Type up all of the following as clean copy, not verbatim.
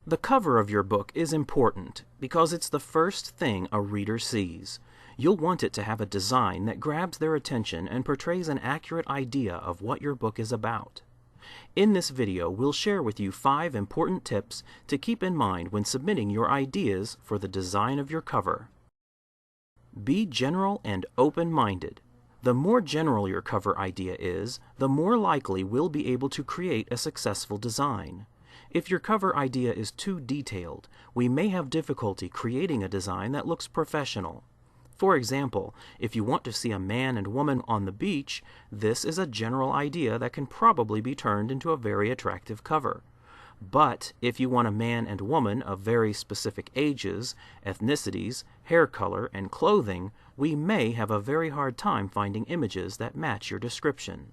The cover of your book is important because it's the first thing a reader sees. You'll want it to have a design that grabs their attention and portrays an accurate idea of what your book is about. In this video, we'll share with you 5 important tips to keep in mind when submitting your ideas for the design of your cover. Be general and open-minded. The more general your cover idea is, the more likely we'll be able to create a successful design. If your cover idea is too detailed, we may have difficulty creating a design that looks professional. For example, if you want to see a man and woman on the beach, this is a general idea that can probably be turned into a very attractive cover. But if you want a man and woman of very specific ages, ethnicities, hair color, and clothing, we may have a very hard time finding images that match your description.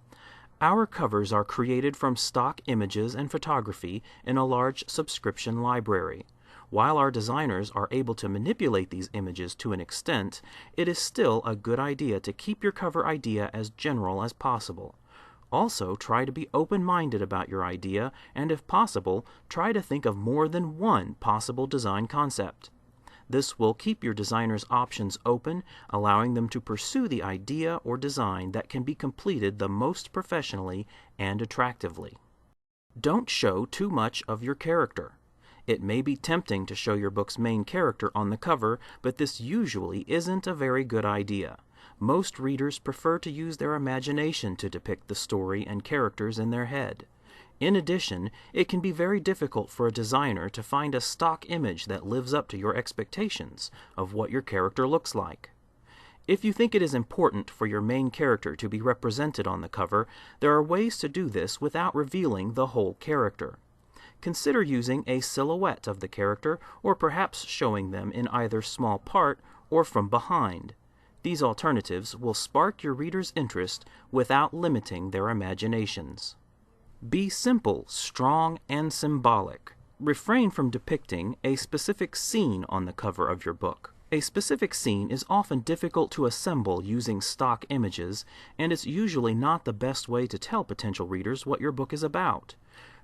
Our covers are created from stock images and photography in a large subscription library. While our designers are able to manipulate these images to an extent, it is still a good idea to keep your cover idea as general as possible. Also, try to be open-minded about your idea, and if possible, try to think of more than one possible design concept. This will keep your designer's options open, allowing them to pursue the idea or design that can be completed the most professionally and attractively. Don't show too much of your character. It may be tempting to show your book's main character on the cover, but this usually isn't a very good idea. Most readers prefer to use their imagination to depict the story and characters in their head. In addition, it can be very difficult for a designer to find a stock image that lives up to your expectations of what your character looks like. If you think it is important for your main character to be represented on the cover, there are ways to do this without revealing the whole character. Consider using a silhouette of the character, or perhaps showing them in either small part or from behind. These alternatives will spark your readers' interest without limiting their imaginations. Be simple, strong, and symbolic. Refrain from depicting a specific scene on the cover of your book. A specific scene is often difficult to assemble using stock images, and it's usually not the best way to tell potential readers what your book is about.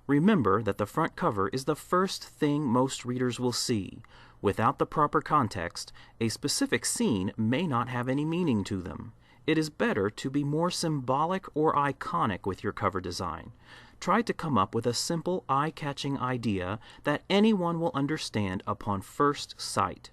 Remember that the front cover is the first thing most readers will see. Without the proper context, a specific scene may not have any meaning to them. It is better to be more symbolic or iconic with your cover design. Try to come up with a simple, eye-catching idea that anyone will understand upon first sight.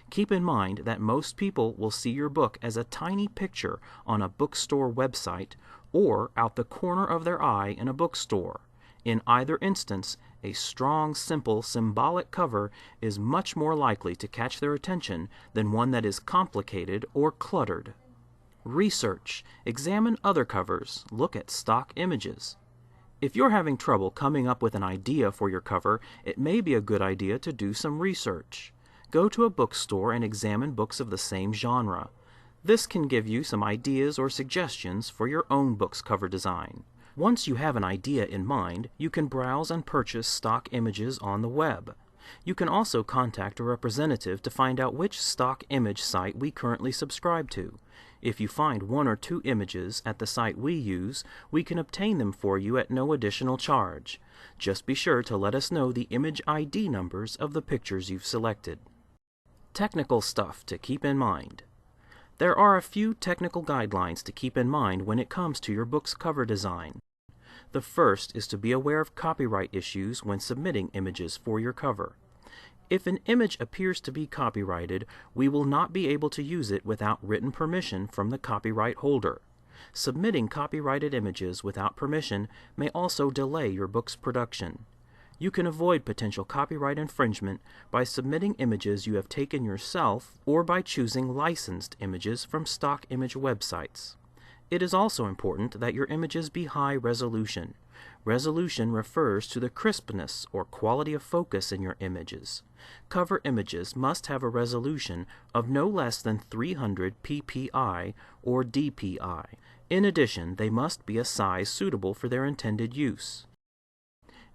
Keep in mind that most people will see your book as a tiny picture on a bookstore website or out the corner of their eye in a bookstore. In either instance, a strong, simple, symbolic cover is much more likely to catch their attention than one that is complicated or cluttered. Research. Examine other covers. Look at stock images. If you're having trouble coming up with an idea for your cover, it may be a good idea to do some research. Go to a bookstore and examine books of the same genre. This can give you some ideas or suggestions for your own book's cover design. Once you have an idea in mind, you can browse and purchase stock images on the web. You can also contact a representative to find out which stock image site we currently subscribe to. If you find 1 or 2 images at the site we use, we can obtain them for you at no additional charge. Just be sure to let us know the image ID numbers of the pictures you've selected. Technical stuff to keep in mind. There are a few technical guidelines to keep in mind when it comes to your book's cover design. The first is to be aware of copyright issues when submitting images for your cover. If an image appears to be copyrighted, we will not be able to use it without written permission from the copyright holder. Submitting copyrighted images without permission may also delay your book's production. You can avoid potential copyright infringement by submitting images you have taken yourself or by choosing licensed images from stock image websites. It is also important that your images be high resolution. Resolution refers to the crispness or quality of focus in your images. Cover images must have a resolution of no less than 300 ppi or dpi. In addition, they must be a size suitable for their intended use.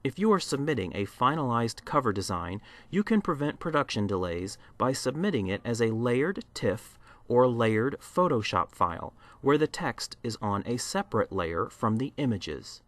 If you are submitting a finalized cover design, you can prevent production delays by submitting it as a layered TIFF or layered Photoshop file, where the text is on a separate layer from the images.